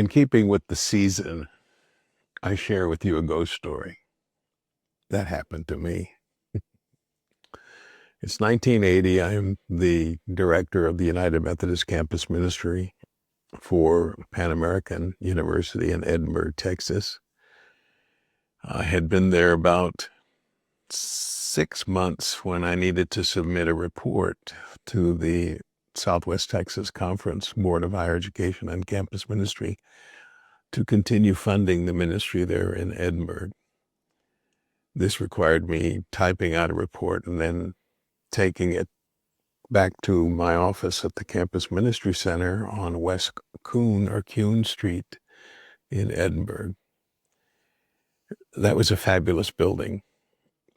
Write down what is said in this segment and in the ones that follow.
In keeping with the season, I share with you a ghost story that happened to me. It's 1980. I am the director of the United Methodist Campus Ministry for Pan American University in Edinburgh, Texas. I had been there about 6 months when I needed to submit a report to the Southwest Texas Conference Board of Higher Education and Campus Ministry to continue funding the ministry there in Edinburgh. This required me typing out a report and then taking it back to my office at the Campus Ministry Center on West Kuhn Street in Edinburgh. That was a fabulous building.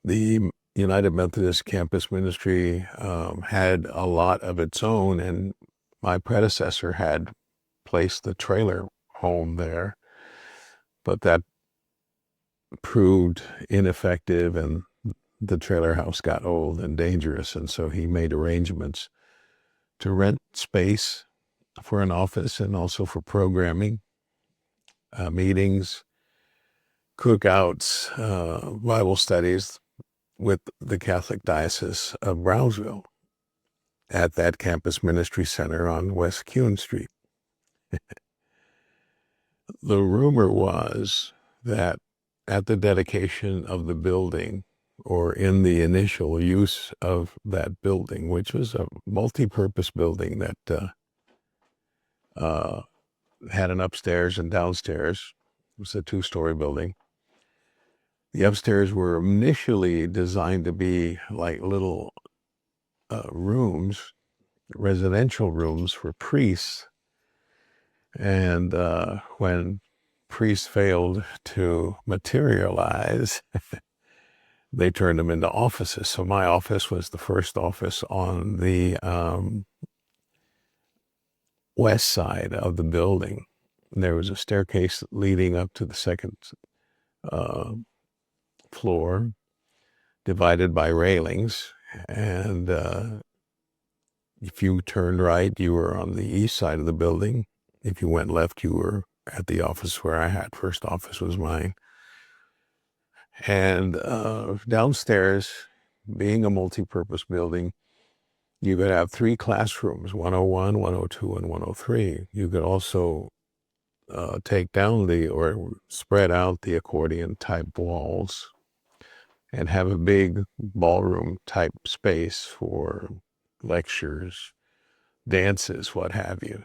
The United Methodist Campus Ministry had a lot of its own, and my predecessor had placed the trailer home there, but that proved ineffective, and the trailer house got old and dangerous, and so he made arrangements to rent space for an office and also for programming, meetings, cookouts, Bible studies with the Catholic Diocese of Brownsville at that Campus Ministry Center on West Kuhn Street. The rumor was that at the dedication of the building, or in the initial use of that building, which was a multi-purpose building that had an upstairs and downstairs. It was a two-story building. The upstairs were initially designed to be like little rooms, residential rooms for priests. And when priests failed to materialize, they turned them into offices. So my office was the first office on the west side of the building. There was a staircase leading up to the second floor, divided by railings. And if you turned right, you were on the east side of the building. If you went left, you were at the office where I had. First office was mine. And downstairs, being a multi-purpose building, you could have 3 classrooms, 101, 102, and 103. You could also take down or spread out the accordion type walls and have a big ballroom type space for lectures, dances, what have you.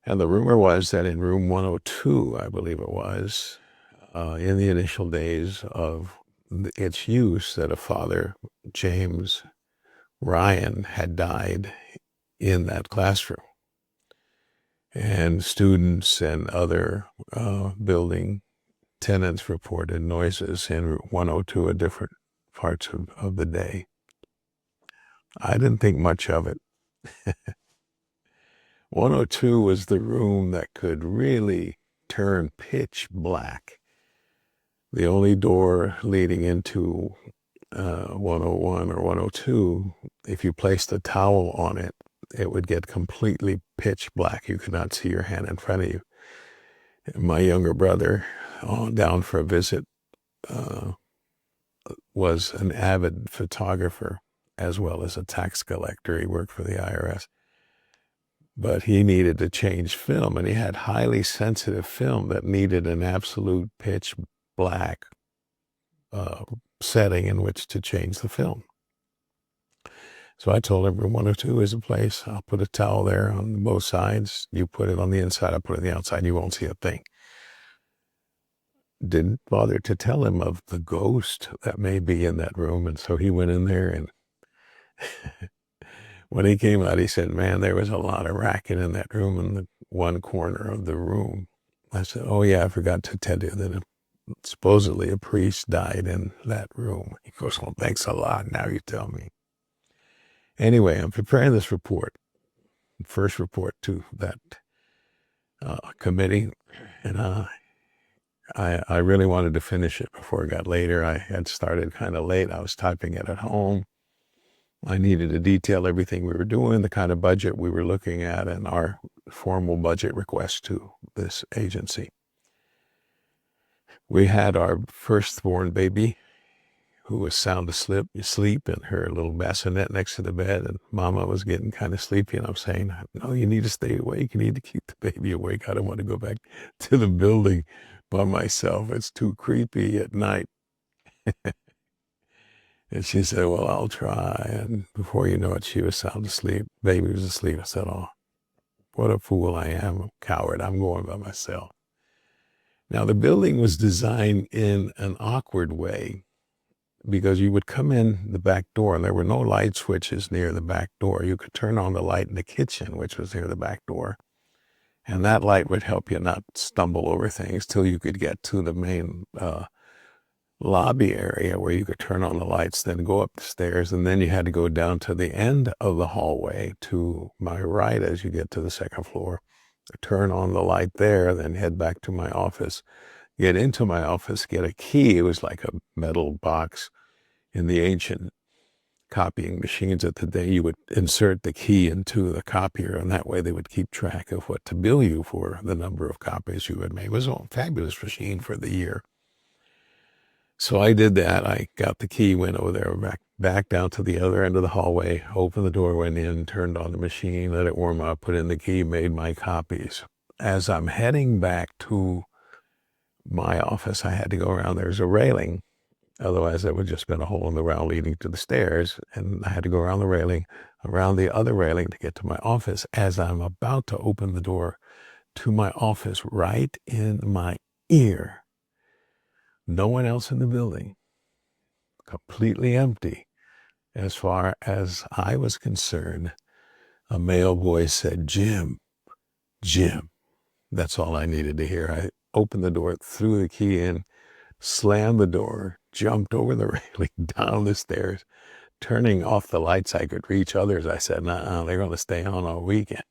And the rumor was that in room 102, I believe it was, in the initial days of its use, that a Father James Ryan had died in that classroom. And students and other building tenants reported noises in 102 at different parts of the day. I didn't think much of it. 102 was the room that could really turn pitch black. The only door leading into 101 or 102, if you placed a towel on it, it would get completely pitch black. You could not see your hand in front of you. My younger brother, down for a visit, was an avid photographer as well as a tax collector. He worked for the IRS. But he needed to change film, and he had highly sensitive film that needed an absolute pitch black setting in which to change the film. So I told him, room 102 is a place. I'll put a towel there on both sides. You put it on the inside, I'll put it on the outside. You won't see a thing. Didn't bother to tell him of the ghost that may be in that room. And so he went in there, and when he came out, he said, man, there was a lot of racket in that room in the one corner of the room. I said, oh yeah, I forgot to tell you that supposedly a priest died in that room. He goes, well, thanks a lot. Now you tell me. Anyway, I'm preparing this report, first report to that committee, and I really wanted to finish it before it got later. I had started kind of late. I was typing it at home. I needed to detail everything we were doing, the kind of budget we were looking at, and our formal budget request to this agency. We had our firstborn baby, who was sound asleep in her little bassinet next to the bed, and Mama was getting kind of sleepy, and I'm saying, no, you need to stay awake. You need to keep the baby awake. I don't want to go back to the building by myself. It's too creepy at night. And she said, well, I'll try. And before you know it, she was sound asleep. Baby was asleep. I said, oh, what a fool I am, a coward. I'm going by myself. Now, the building was designed in an awkward way, because you would come in the back door and there were no light switches near the back door. You could turn on the light in the kitchen, which was near the back door. And that light would help you not stumble over things till you could get to the main lobby area where you could turn on the lights, then go up the stairs. And then you had to go down to the end of the hallway to my right as you get to the second floor, turn on the light there, then head back to my office, get into my office, get a key. It was like a metal box in the ancient copying machines of the day. You would insert the key into the copier, and that way they would keep track of what to bill you for the number of copies you had made. It was a fabulous machine for the year. So I did that. I got the key, went over there, back down to the other end of the hallway, opened the door, went in, turned on the machine, let it warm up, put in the key, made my copies. As I'm heading back to my office, I had to go around. There's a railing. Otherwise, there would just been a hole in the ground leading to the stairs. And I had to go around the railing, around the other railing to get to my office. As I'm about to open the door to my office, right in my ear, no one else in the building, completely empty. As far as I was concerned, a male voice said, Jim, Jim. That's all I needed to hear. I opened the door, threw the key in, slammed the door, jumped over the railing, down the stairs, turning off the lights I could reach. Others, I said, nah, they're going to stay on all weekend.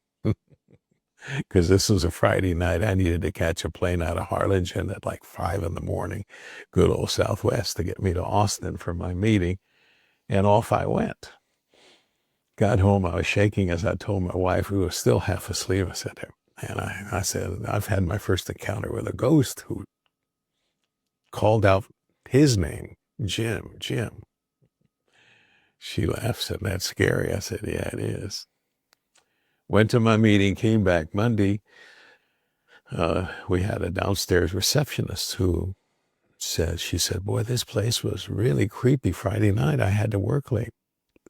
Because this was a Friday night. I needed to catch a plane out of Harlingen at like 5 a.m, good old Southwest, to get me to Austin for my meeting. And off I went. Got home, I was shaking as I told my wife, who was still half asleep. I said, I've had my first encounter with a ghost who called out his name, Jim, Jim. She laughed, said, that's scary. I said, yeah, it is. Went to my meeting, came back Monday. We had a downstairs receptionist who she said, boy, this place was really creepy Friday night. I had to work late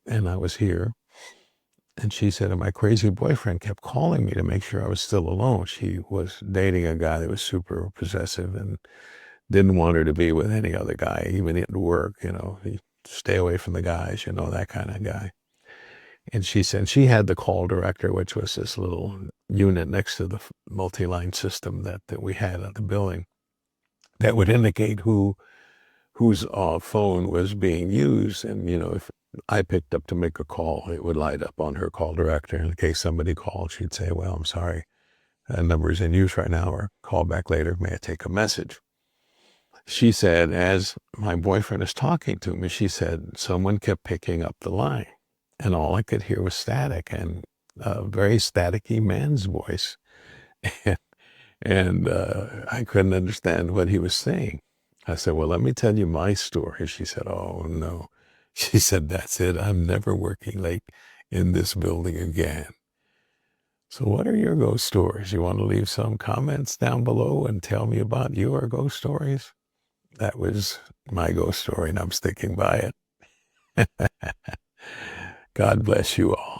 and I was here. And she said, and my crazy boyfriend kept calling me to make sure I was still alone. She was dating a guy that was super possessive and didn't want her to be with any other guy, even at work, stay away from the guys, that kind of guy. And she said she had the call director, which was this little unit next to the multi-line system that we had at the building, that would indicate whose phone was being used. And, if I picked up to make a call, it would light up on her call director. In case somebody called, she'd say, well, I'm sorry, that number is in use right now, or call back later. May I take a message? She said, as my boyfriend is talking to me, she said, someone kept picking up the line. And all I could hear was static, and a very staticky man's voice. And I couldn't understand what he was saying. I said, well, let me tell you my story. She said, oh, no. She said, that's it. I'm never working late in this building again. So what are your ghost stories? You want to leave some comments down below and tell me about your ghost stories? That was my ghost story, and I'm sticking by it. God bless you all.